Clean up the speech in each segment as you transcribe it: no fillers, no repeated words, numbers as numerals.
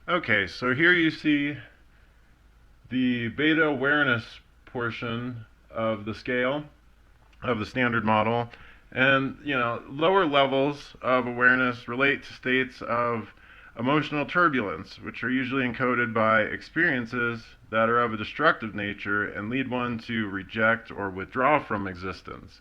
Okay, so here you see the beta awareness portion of the scale of the standard model. And, lower levels of awareness relate to states of emotional turbulence, which are usually encoded by experiences that are of a destructive nature and lead one to reject or withdraw from existence.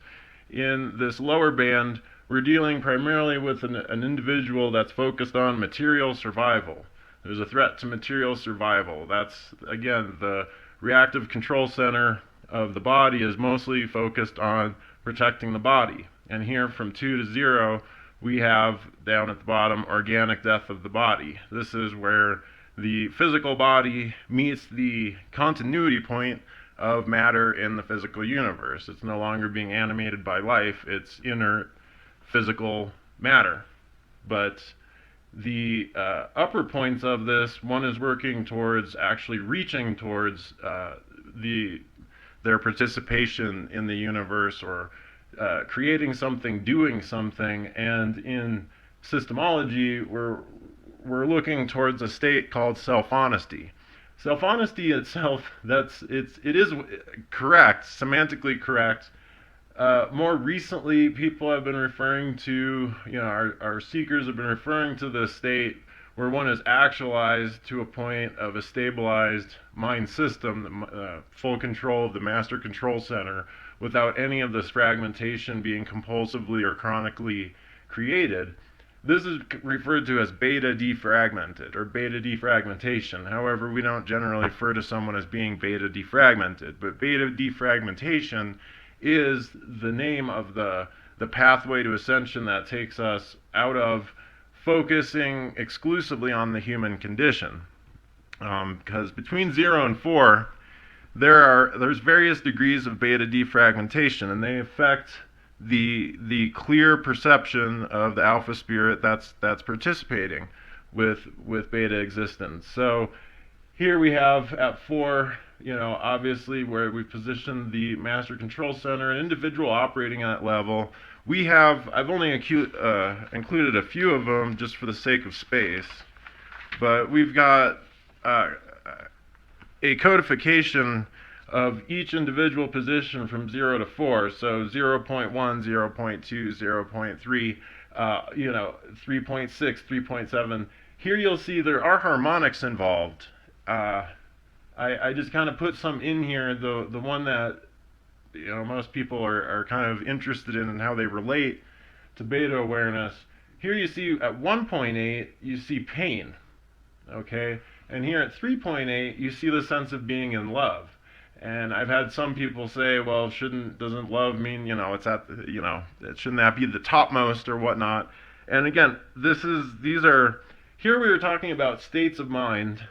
In this lower band, we're dealing primarily with an individual that's focused on material survival. There's a threat to material survival. That's, again, the reactive control center of the body is mostly focused on protecting the body. And here from 2 to 0, we have down at the bottom organic death of the body. This is where the physical body meets the continuity point of matter in the physical universe. It's no longer being animated by life, it's inert physical matter. But the upper points of this, one is working towards actually reaching towards their participation in the universe, or creating something, doing something, and in systemology, we're looking towards a state called self-honesty. Self-honesty itself, it is correct, semantically correct. More recently, people have been referring to, our seekers have been referring to the state where one is actualized to a point of a stabilized mind system, full control of the master control center, without any of this fragmentation being compulsively or chronically created. This is referred to as beta defragmented or beta defragmentation. However, we don't generally refer to someone as being beta defragmented, but beta defragmentation is the name of the pathway to ascension that takes us out of focusing exclusively on the human condition. Because between 0 and 4, there's various degrees of beta defragmentation, and they affect the clear perception of the alpha spirit that's participating with beta existence. So here we have at 4, obviously where we position the master control center, an individual operating at that level. I've only included a few of them just for the sake of space, but we've got a codification of each individual position from 0 to 4. So 0.1, 0.2, 0.3, 3.6, 3.7. Here you'll see there are harmonics involved. I just kind of put some in here, the one that most people are kind of interested in and how they relate to beta awareness. Here you see at 1.8 you see pain, okay, and here at 3.8 you see the sense of being in love. And I've had some people say, well, doesn't love mean it's at shouldn't that be the topmost or whatnot? And again, here we were talking about states of mind,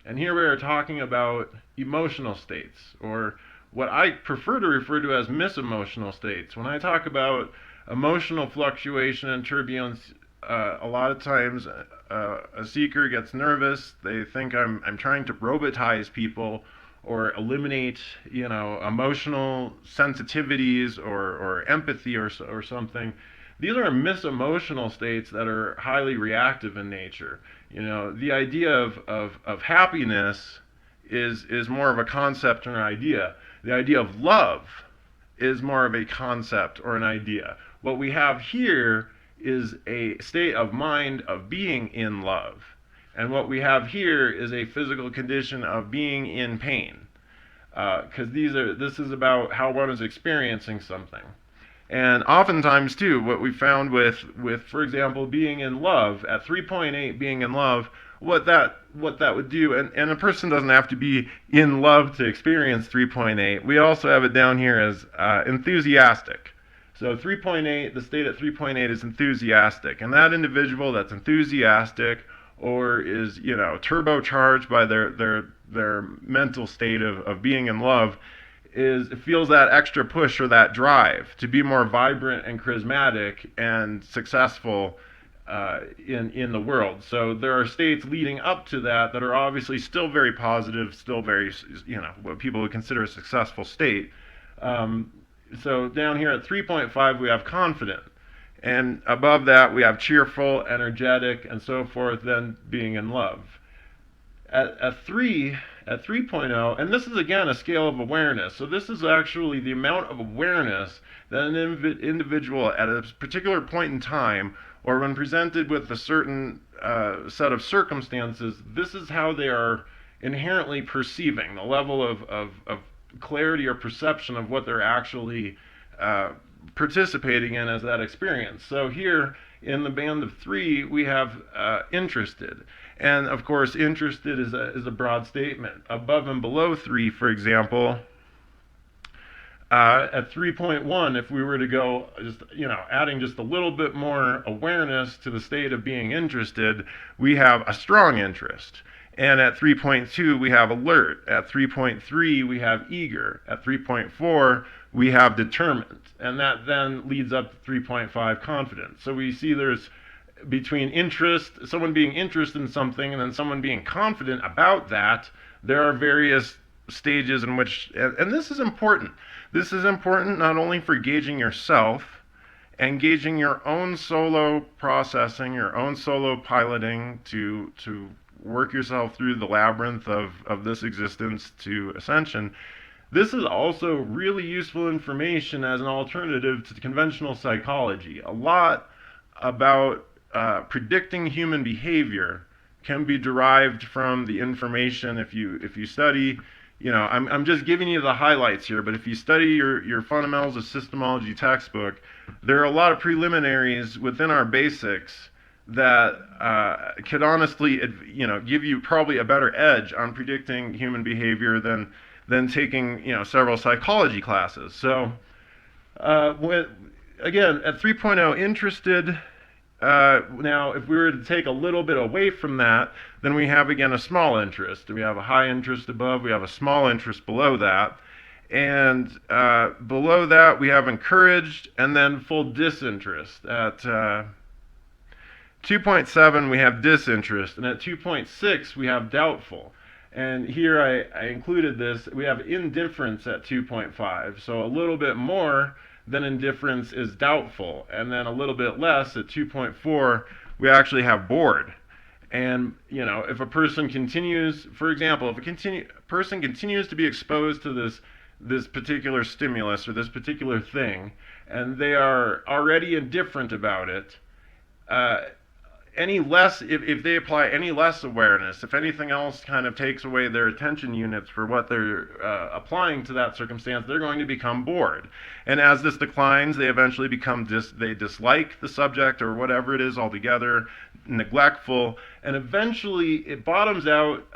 and here we are talking about emotional states, or what I prefer to refer to as misemotional states. When I talk about emotional fluctuation and turbulence, a lot of times a seeker gets nervous. They think I'm trying to robotize people or eliminate emotional sensitivities or empathy or something. These are misemotional states that are highly reactive in nature. The idea of happiness is more of a concept or an idea. The idea of love is more of a concept or an idea. What we have here is a state of mind of being in love. And what we have here is a physical condition of being in pain. Because this is about how one is experiencing something. And oftentimes, too, what we found with, for example, being in love, at 3.8, being in love, what that would do, and a person doesn't have to be in love to experience 3.8. We also have it down here as enthusiastic. So 3.8, the state at 3.8 is enthusiastic, and that individual that's enthusiastic or is turbocharged by their mental state of being in love feels that extra push or that drive to be more vibrant and charismatic and successful in the world. So there are states leading up to that are obviously still very positive, still very what people would consider a successful state. So down here at 3.5 we have confident, and above that we have cheerful, energetic, and so forth, then being in love. At 3.0, and this is again a scale of awareness. So this is actually the amount of awareness that an individual at a particular point in time, or when presented with a certain set of circumstances, this is how they are inherently perceiving, the level of clarity or perception of what they're actually participating in as that experience. So here in the band of 3, we have interested. And of course, interested is a broad statement. Above and below 3, for example, at 3.1, if we were to go just, adding just a little bit more awareness to the state of being interested, we have a strong interest. And at 3.2, we have alert. At 3.3, we have eager. At 3.4, we have determined. And that then leads up to 3.5, confident. So we see there's between interest, someone being interested in something, and then someone being confident about that, there are various stages in which, and this is important. This is important not only for gauging yourself and gauging your own solo processing, your own solo piloting to work yourself through the labyrinth of this existence to ascension. This is also really useful information as an alternative to conventional psychology. A lot about predicting human behavior can be derived from the information. If you study, I'm just giving you the highlights here, but if you study your fundamentals of systemology textbook, there are a lot of preliminaries within our basics that could honestly, give you probably a better edge on predicting human behavior than taking, several psychology classes. So, again, at 3.0, interested. Now, if we were to take a little bit away from that, then we have, again, a small interest. We have a high interest above, we have a small interest below that. And below that, we have encouraged, and then full disinterest. At 2.7, we have disinterest, and at 2.6, we have doubtful. And here I included this. We have indifference at 2.5, so a little bit more than indifference is doubtful, and then a little bit less at 2.4, we actually have bored. And if a person continues, for example, if a person continues to be exposed to this particular stimulus or this particular thing, and they are already indifferent about it, if they apply any less awareness, if anything else kind of takes away their attention units for what they're applying to that circumstance, they're going to become bored. And as this declines, they eventually they dislike the subject or whatever it is altogether, neglectful, and eventually it bottoms out,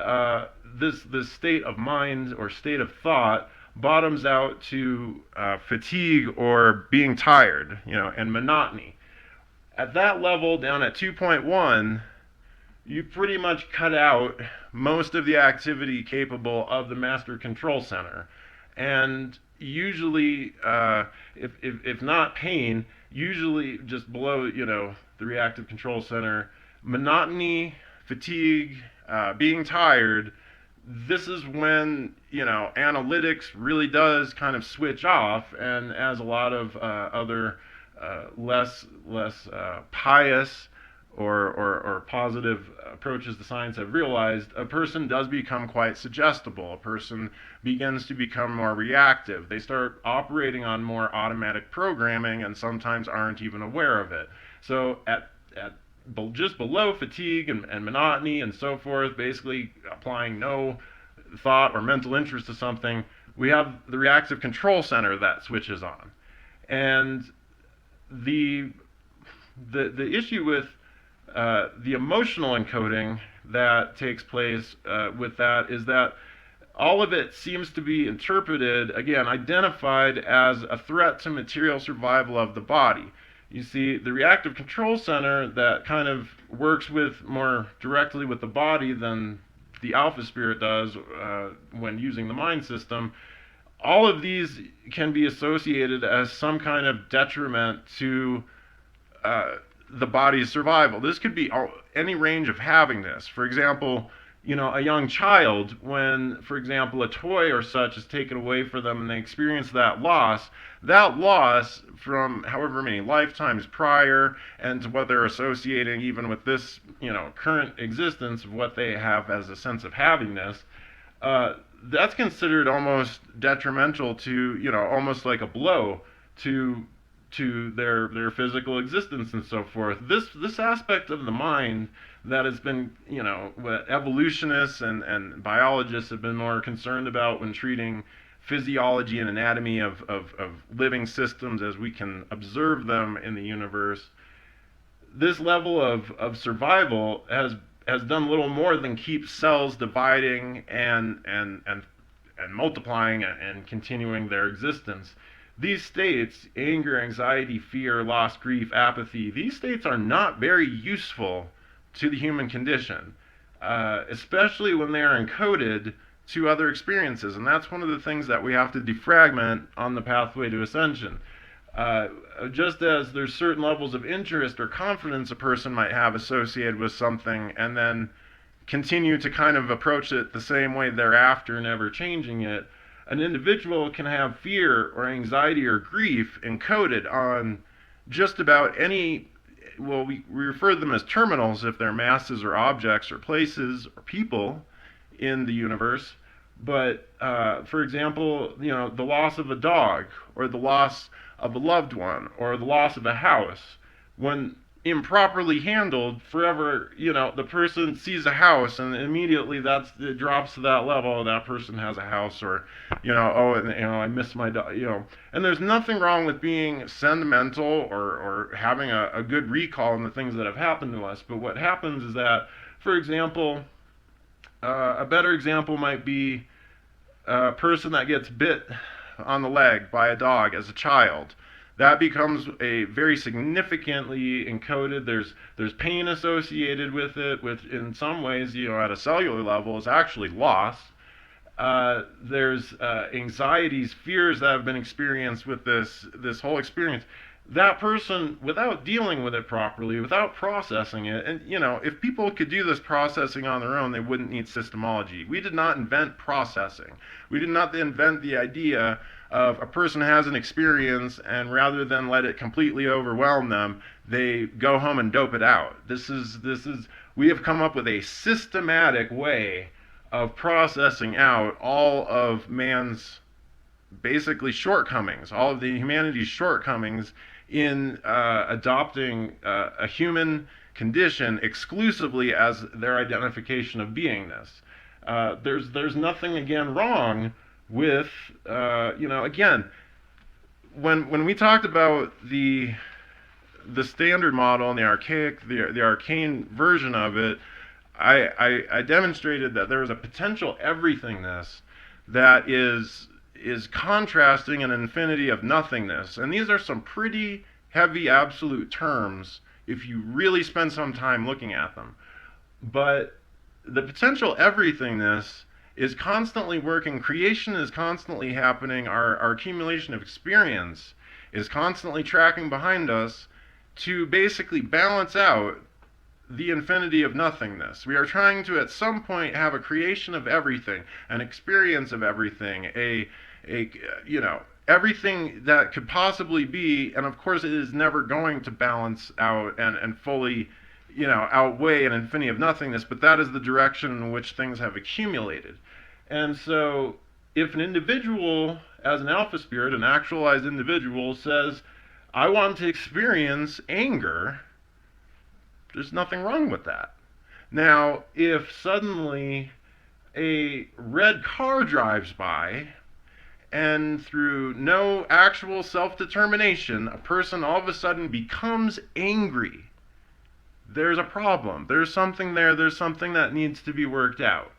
this state of mind or state of thought bottoms out to fatigue or being tired, and monotony. At that level, down at 2.1, you pretty much cut out most of the activity capable of the master control center. And usually, if not pain, usually just below, the reactive control center, monotony, fatigue, being tired, this is when, analytics really does kind of switch off, and as a lot of other less pious or positive approaches to science have realized, a person does become quite suggestible. A person begins to become more reactive. They start operating on more automatic programming and sometimes aren't even aware of it. So at just below fatigue and monotony and so forth, basically applying no thought or mental interest to something, we have the reactive control center that switches on. And the issue with the emotional encoding that takes place with that is that all of it seems to be interpreted, again, identified as a threat to material survival of the body. You see, the reactive control center that kind of works more directly with the body than the alpha spirit does when using the mind system, all of these can be associated as some kind of detriment to the body's survival. This could be any range of having this. For example, a young child, when, for example, a toy or such is taken away from them and they experience that loss from however many lifetimes prior, and to what they're associating even with this, current existence of what they have as a sense of havingness, that's considered almost detrimental to, almost like a blow to their physical existence and so forth. This aspect of the mind that has been, what evolutionists and biologists have been more concerned about when treating physiology and anatomy of living systems as we can observe them in the universe. This level of survival has done little more than keep cells dividing and multiplying and continuing their existence. These states, anger, anxiety, fear, loss, grief, apathy, these states are not very useful to the human condition, especially when they are encoded to other experiences. And that's one of the things that we have to defragment on the pathway to ascension. Just as there's certain levels of interest or confidence a person might have associated with something, and then continue to kind of approach it the same way thereafter, never changing it, an individual can have fear or anxiety or grief encoded on just about any, well, we refer to them as terminals if they're masses or objects or places or people in the universe. But for example, the loss of a dog, or the loss of a loved one, or the loss of a house, when improperly handled, forever, the person sees a house and immediately it drops to that level. That person has a house, or, I miss my dog, and there's nothing wrong with being sentimental or having a good recall on the things that have happened to us. But what happens is that, for example, a better example might be a person that gets bit on the leg by a dog as a child. That becomes a very significantly encoded. There's pain associated with it. In some ways, at a cellular level, it's actually loss. There's anxieties, fears that have been experienced with this whole experience. That person, without dealing with it properly, without processing it, and if people could do this processing on their own, they wouldn't need systemology. We did not invent processing. We did not invent the idea of a person has an experience, and rather than let it completely overwhelm them, they go home and dope it out. We have come up with a systematic way of processing out all of man's basically shortcomings, all of the humanity's shortcomings in adopting a human condition exclusively as their identification of beingness. There's nothing, again, wrong with, again, when we talked about the standard model and the arcane version of it, I demonstrated that there is a potential everythingness that is contrasting an infinity of nothingness. And these are some pretty heavy absolute terms if you really spend some time looking at them. But the potential everythingness is constantly working. Creation is constantly happening. Our accumulation of experience is constantly tracking behind us to basically balance out the infinity of nothingness. We are trying to at some point have a creation of everything, an experience of everything, everything that could possibly be, and of course it is never going to balance out and fully, outweigh an infinity of nothingness, but that is the direction in which things have accumulated. And so if an individual, as an alpha spirit, an actualized individual, says, I want to experience anger, there's nothing wrong with that. Now, if suddenly a red car drives by, and through no actual self-determination, a person all of a sudden becomes angry, there's a problem. There's something there. There's something that needs to be worked out.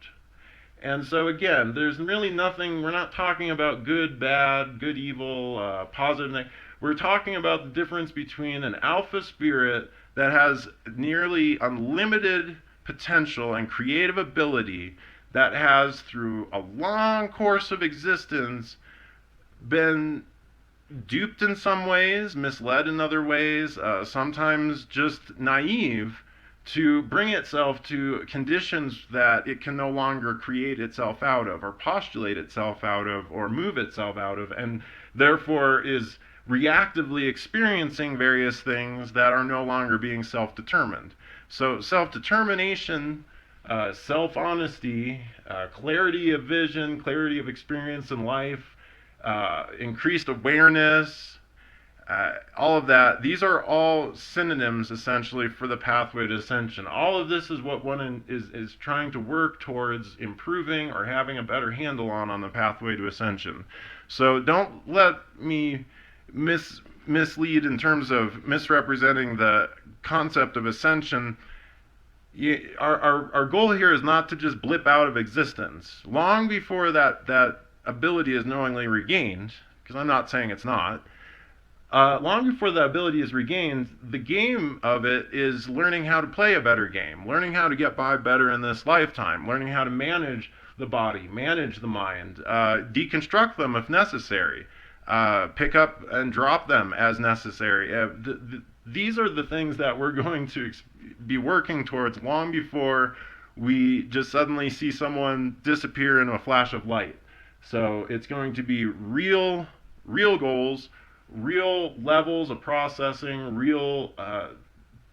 And so again, there's really nothing, we're not talking about good, bad, good, evil, positive, we're talking about the difference between an alpha spirit that has nearly unlimited potential and creative ability, that has, through a long course of existence, been duped in some ways, misled in other ways, sometimes just naive to bring itself to conditions that it can no longer create itself out of, or postulate itself out of, or move itself out of, and therefore is reactively experiencing various things that are no longer being self-determined. So self-determination, self-honesty, clarity of vision, clarity of experience in life, increased awareness, all of that, these are all synonyms essentially for the pathway to ascension. All of this is what one is trying to work towards improving or having a better handle on the pathway to ascension. So don't let me mislead in terms of misrepresenting the concept of ascension. Our goal here is not to just blip out of existence. Long before that ability is knowingly regained, because I'm not saying it's not, long before the ability is regained, the game of it is learning how to play a better game, learning how to get by better in this lifetime, learning how to manage the body, manage the mind, deconstruct them if necessary, pick up and drop them as necessary. These are the things that we're going to be working towards long before we just suddenly see someone disappear in a flash of light. So it's going to be real goals, real levels of processing, real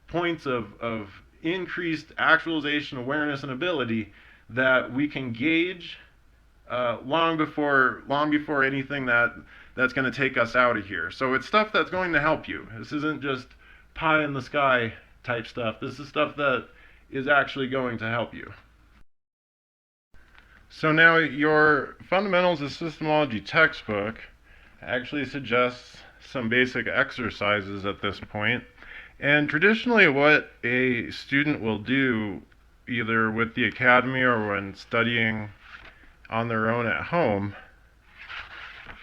points of increased actualization, awareness, and ability that we can gauge long before anything that's going to take us out of here. So it's stuff that's going to help you. This isn't just pie in the sky type stuff. This is stuff that is actually going to help you. So now your Fundamentals of Systemology textbook actually suggests some basic exercises at this point. And traditionally what a student will do, either with the academy or when studying on their own at home,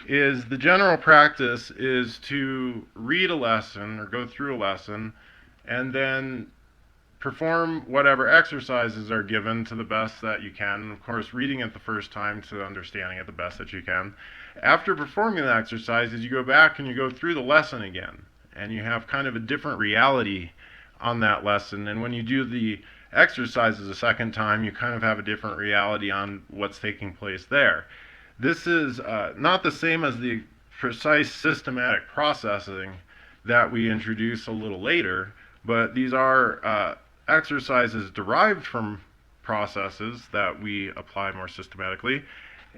is the general practice is to read a lesson or go through a lesson and then perform whatever exercises are given to the best that you can. And of course, reading it the first time to understanding it the best that you can. After performing the exercises, you go back and you go through the lesson again. And you have kind of a different reality on that lesson. And when you do the exercises a second time, you kind of have a different reality on what's taking place there. This is not the same as the precise systematic processing that we introduce a little later, but these are exercises derived from processes that we apply more systematically.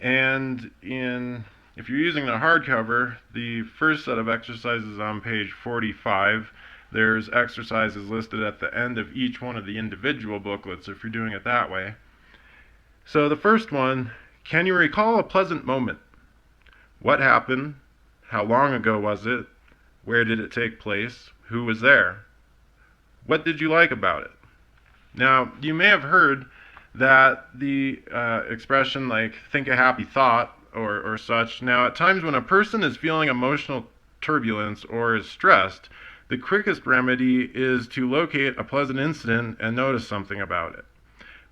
And if you're using the hardcover, the first set of exercises on page 45, there's exercises listed at the end of each one of the individual booklets if you're doing it that way. So the first one, can you recall a pleasant moment? What happened? How long ago was it? Where did it take place? Who was there? What did you like about it? Now, you may have heard that the expression like think a happy thought or such. Now, at times when a person is feeling emotional turbulence or is stressed, the quickest remedy is to locate a pleasant incident and notice something about it.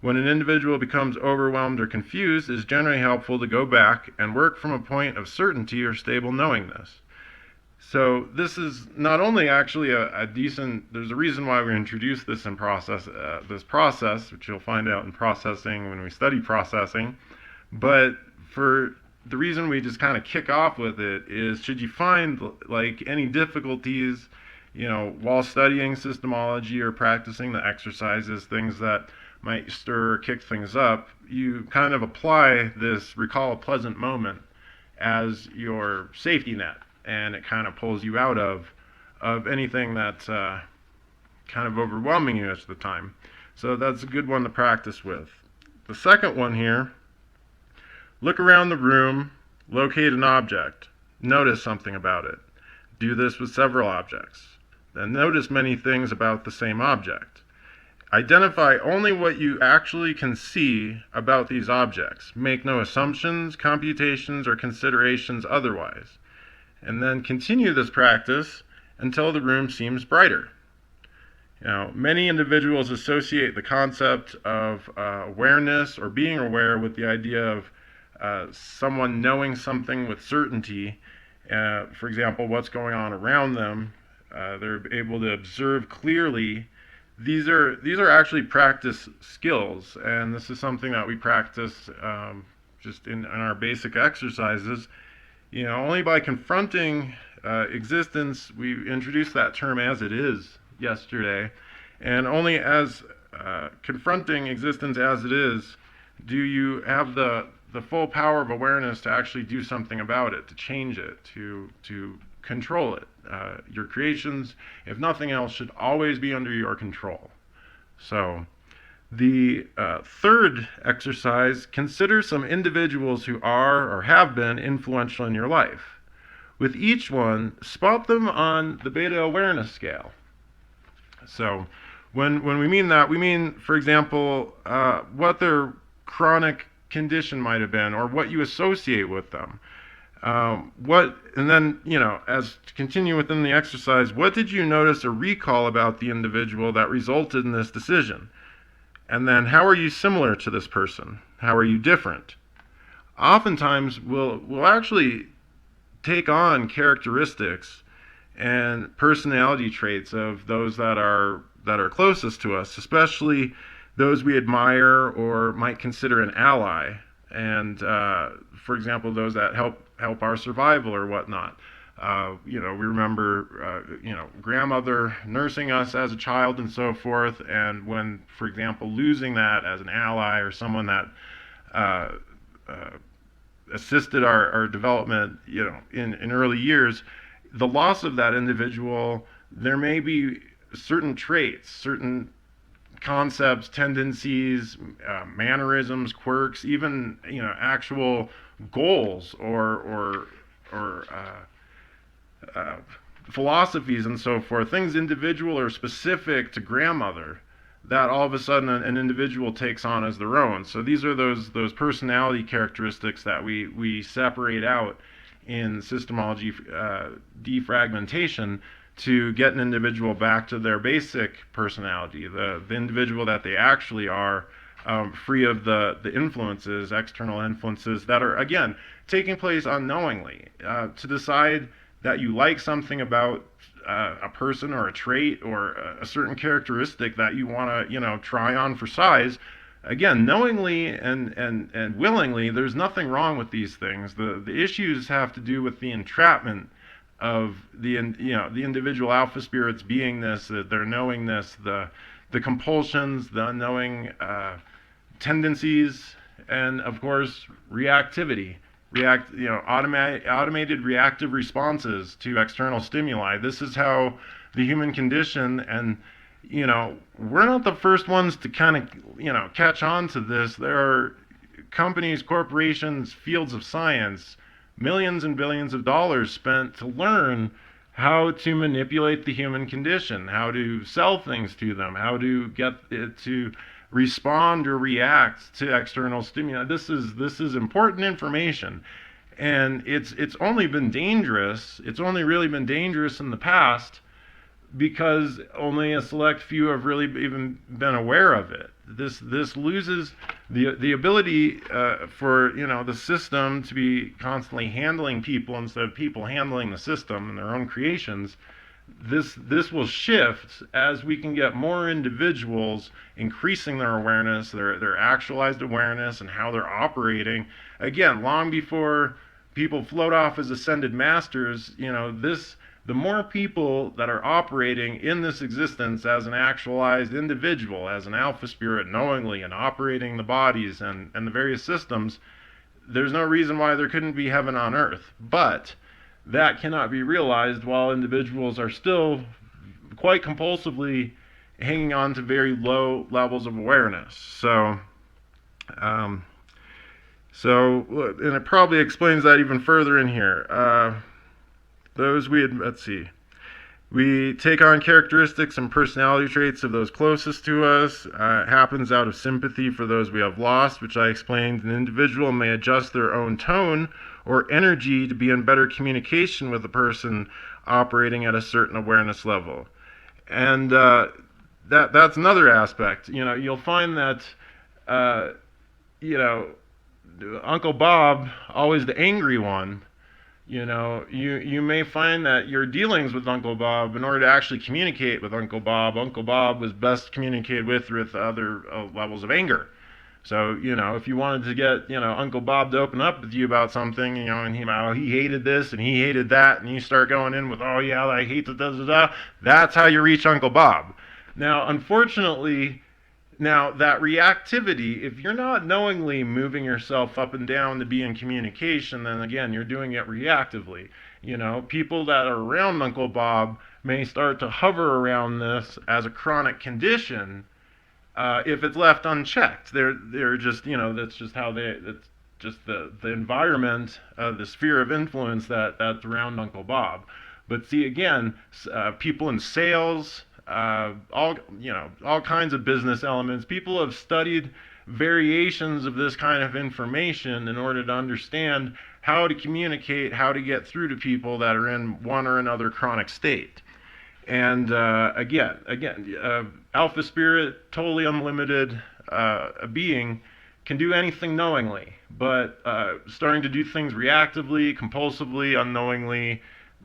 When an individual becomes overwhelmed or confused, it is generally helpful to go back and work from a point of certainty or stable knowingness. So this is not only actually a decent, there's a reason why we introduced this in this process, which you'll find out in processing when we study processing, but for the reason we just kind of kick off with it is, should you find like any difficulties, while studying systemology or practicing the exercises, things that might stir or kick things up, you kind of apply this recall a pleasant moment as your safety net, and it kind of pulls you out of anything that's kind of overwhelming you at the time. So that's a good one to practice with. The second one here, look around the room, locate an object, notice something about it. Do this with several objects. Then notice many things about the same object. Identify only what you actually can see about these objects. Make no assumptions, computations, or considerations otherwise. And then continue this practice until the room seems brighter. Many individuals associate the concept of awareness or being aware with the idea of someone knowing something with certainty. For example, what's going on around them. They're able to observe clearly these are actually practice skills, and this is something that we practice just in our basic exercises. Only by confronting existence, we introduced that term as it is yesterday, and only as confronting existence as it is do you have the full power of awareness to actually do something about it, to change it, to control it. Your creations, if nothing else, should always be under your control. So the third exercise, consider some individuals who are or have been influential in your life. With each one, spot them on the beta awareness scale. So when we mean that, we mean, for example, what their chronic condition might have been, or what you associate with them. And then, as to continue within the exercise, what did you notice or recall about the individual that resulted in this decision? And then, how are you similar to this person? How are you different? Oftentimes, we'll actually take on characteristics and personality traits of those that are closest to us, especially those we admire or might consider an ally, and for example, those that help our survival or whatnot. We remember, grandmother nursing us as a child and so forth, and when, for example, losing that as an ally or someone that assisted our development, in early years, the loss of that individual, there may be certain traits, certain concepts, tendencies, mannerisms, quirks, even actual goals or philosophies and so forth, things individual or specific to grandmother, that all of a sudden an individual takes on as their own. So these are those personality characteristics that we separate out in systemology defragmentation, to get an individual back to their basic personality, the individual that they actually are, free of the influences, external influences that are, again, taking place unknowingly. To decide that you like something about a person or a trait or a certain characteristic that you want to, try on for size, again, knowingly and willingly, there's nothing wrong with these things. The issues have to do with the entrapment of the individual alpha spirit's beingness, their knowingness, the compulsions, the unknowing tendencies, and of course reactivity, automated reactive responses to external stimuli. This is how the human condition, and we're not the first ones to kind of catch on to this. There are companies, corporations, fields of science, millions and billions of dollars spent to learn how to manipulate the human condition, how to sell things to them, how to get it to respond or react to external stimuli. This is important information, and it's only been dangerous. It's only really been dangerous in the past because only a select few have really even been aware of it. This loses the ability for the system to be constantly handling people instead of people handling the system and their own creations. This will shift as we can get more individuals increasing their awareness, their actualized awareness, and how they're operating. Again, long before people float off as ascended masters, the more people that are operating in this existence as an actualized individual, as an alpha spirit, knowingly and operating the bodies and the various systems, there's no reason why there couldn't be heaven on earth. But that cannot be realized while individuals are still quite compulsively hanging on to very low levels of awareness. So and it probably explains that even further in here. We take on characteristics and personality traits of those closest to us. It happens out of sympathy for those we have lost, which I explained. An individual may adjust their own tone or energy to be in better communication with the person operating at a certain awareness level. And that's another aspect. You'll find that Uncle Bob, always the angry one, You may find that your dealings with Uncle Bob, in order to actually communicate with Uncle Bob was best communicated with other levels of anger. So, if you wanted to get, Uncle Bob to open up with you about something, and he hated this and he hated that, and you start going in with, oh yeah, I hate the da-da-da, that's how you reach Uncle Bob. Now, unfortunately, that reactivity, if you're not knowingly moving yourself up and down to be in communication, then again, you're doing it reactively. People that are around Uncle Bob may start to hover around this as a chronic condition, if it's left unchecked. They're just, that's just how that's just the environment, the sphere of influence that's around Uncle Bob. But see, again, people in sales, all kinds of business elements, people have studied variations of this kind of information in order to understand how to communicate, how to get through to people that are in one or another chronic state. And again, Alpha Spirit, totally unlimited being, can do anything knowingly, but starting to do things reactively, compulsively, unknowingly,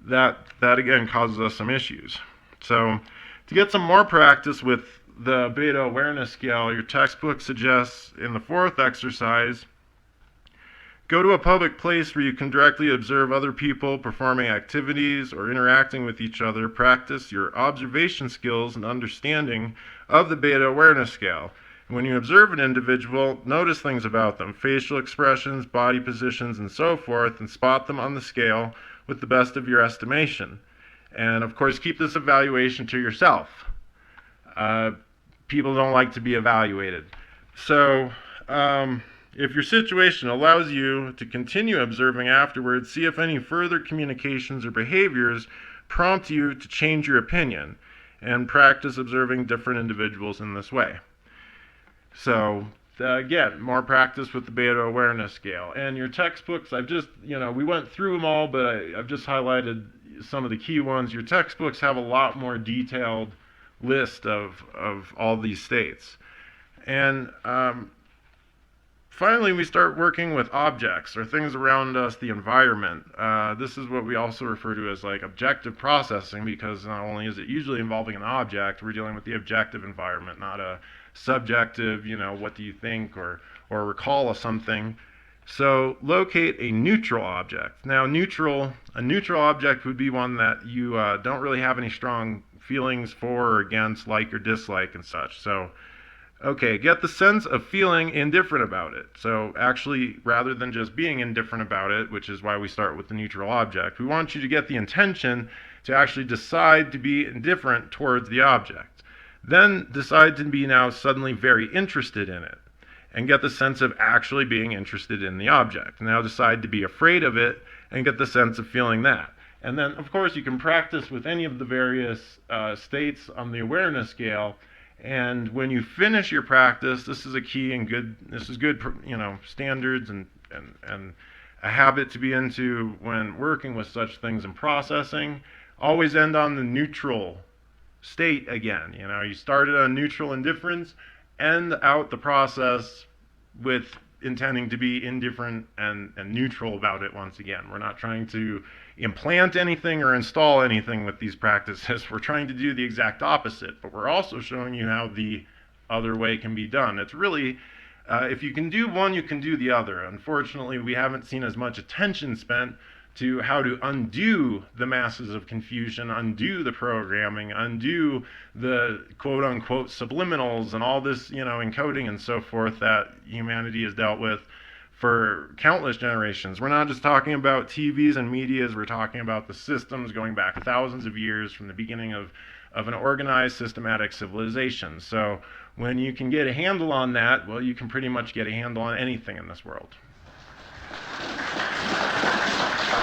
that again causes us some issues. So to get some more practice with the Beta Awareness Scale, your textbook suggests in the 4th exercise, go to a public place where you can directly observe other people performing activities or interacting with each other. Practice your observation skills and understanding of the Beta Awareness Scale. When you observe an individual, notice things about them, facial expressions, body positions, and so forth, and spot them on the scale with the best of your estimation. And of course, keep this evaluation to yourself. People don't like to be evaluated. So, if your situation allows you to continue observing afterwards, see if any further communications or behaviors prompt you to change your opinion, and practice observing different individuals in this way. So, again, more practice with the Beta Awareness Scale. And your textbooks, I've just, we went through them all, but I've just highlighted some of the key ones. Your textbooks have a lot more detailed list of all these states. And finally, we start working with objects or things around us, the environment. This is what we also refer to as like objective processing, because not only is it usually involving an object, we're dealing with the objective environment, not a subjective, what do you think or recall of something. So locate a neutral object. Now, a neutral object would be one that you don't really have any strong feelings for or against, like or dislike and such. So, okay, get the sense of feeling indifferent about it. So actually, rather than just being indifferent about it, which is why we start with the neutral object, we want you to get the intention to actually decide to be indifferent towards the object. Then decide to be now suddenly very interested in it, and get the sense of actually being interested in the object. Now decide to be afraid of it, and get the sense of feeling that. And then, of course, you can practice with any of the various states on the awareness scale. And when you finish your practice, this is a key and good standards and a habit to be into when working with such things and processing. Always end on the neutral state again. You started on neutral indifference, end out the process with intending to be indifferent and neutral about it once again. We're not trying to implant anything or install anything with these practices. We're trying to do the exact opposite, but we're also showing you how the other way can be done. It's really, if you can do one, you can do the other. Unfortunately, we haven't seen as much attention spent to how to undo the masses of confusion, undo the programming, undo the quote-unquote subliminals and all this, encoding and so forth that humanity has dealt with for countless generations. We're not just talking about TVs and medias, we're talking about the systems going back thousands of years from the beginning of an organized, systematic civilization. So when you can get a handle on that, well, you can pretty much get a handle on anything in this world.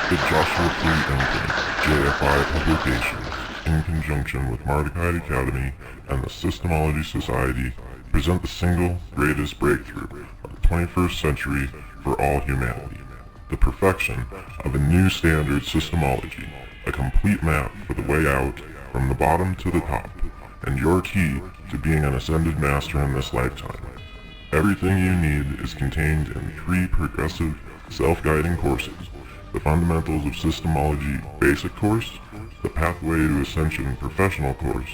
The Joshua Free Imprint, JFI Publications, in conjunction with Mardukite Academy and the Systemology Society, present the single greatest breakthrough of the 21st century for all humanity, the perfection of a new standard systemology, a complete map for the way out from the bottom to the top, and your key to being an ascended master in this lifetime. Everything you need is contained in 3 progressive, self-guiding courses the Fundamentals of Systemology Basic course, the Pathway to Ascension Professional course,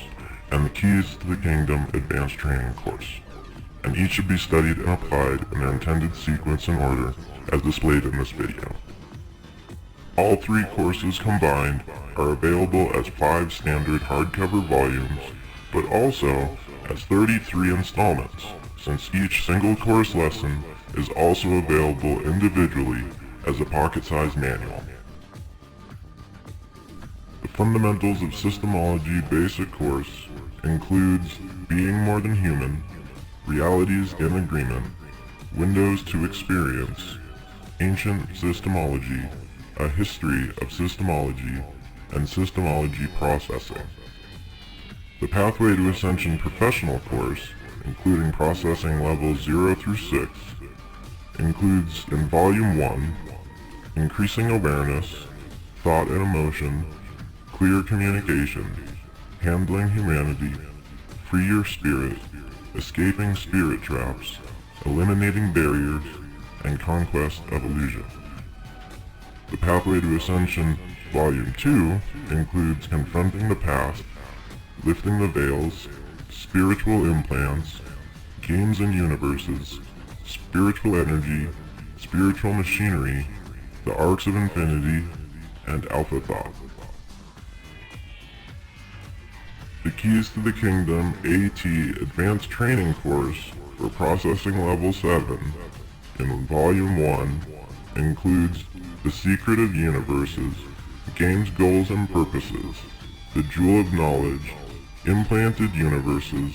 and the Keys to the Kingdom Advanced Training course, and each should be studied and applied in their intended sequence and order as displayed in this video. All three courses combined are available as 5 standard hardcover volumes, but also as 33 installments, since each single course lesson is also available individually as a pocket-sized manual. The Fundamentals of Systemology Basic course includes Being More Than Human, Realities in Agreement, Windows to Experience, Ancient Systemology, A History of Systemology, and Systemology Processing. The Pathway to Ascension Professional course, including processing levels 0 through 6, includes in Volume 1, Increasing Awareness, Thought and Emotion, Clear Communication, Handling Humanity, Free Your Spirit, Escaping Spirit Traps, Eliminating Barriers, and Conquest of Illusion. The Pathway to Ascension Volume 2 includes Confronting the Past, Lifting the Veils, Spiritual Implants, Games and Universes, Spiritual Energy, Spiritual Machinery, The Arcs of Infinity, and Alpha Thought. The Keys to the Kingdom AT Advanced Training course for Processing Level 7 in Volume 1 includes The Secret of Universes, Games, Goals, and Purposes, The Jewel of Knowledge, Implanted Universes,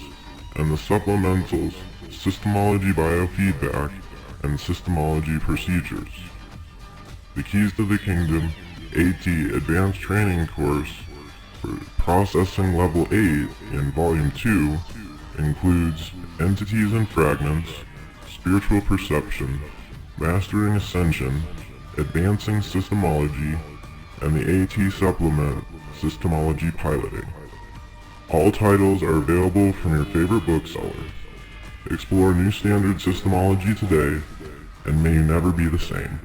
and the supplementals Systemology Biofeedback and Systemology Procedures. The Keys to the Kingdom AT Advanced Training course for Processing Level 8 in Volume 2 includes Entities and Fragments, Spiritual Perception, Mastering Ascension, Advancing Systemology, and the AT Supplement Systemology Piloting. All titles are available from your favorite bookseller. Explore new standard systemology today, and may you never be the same.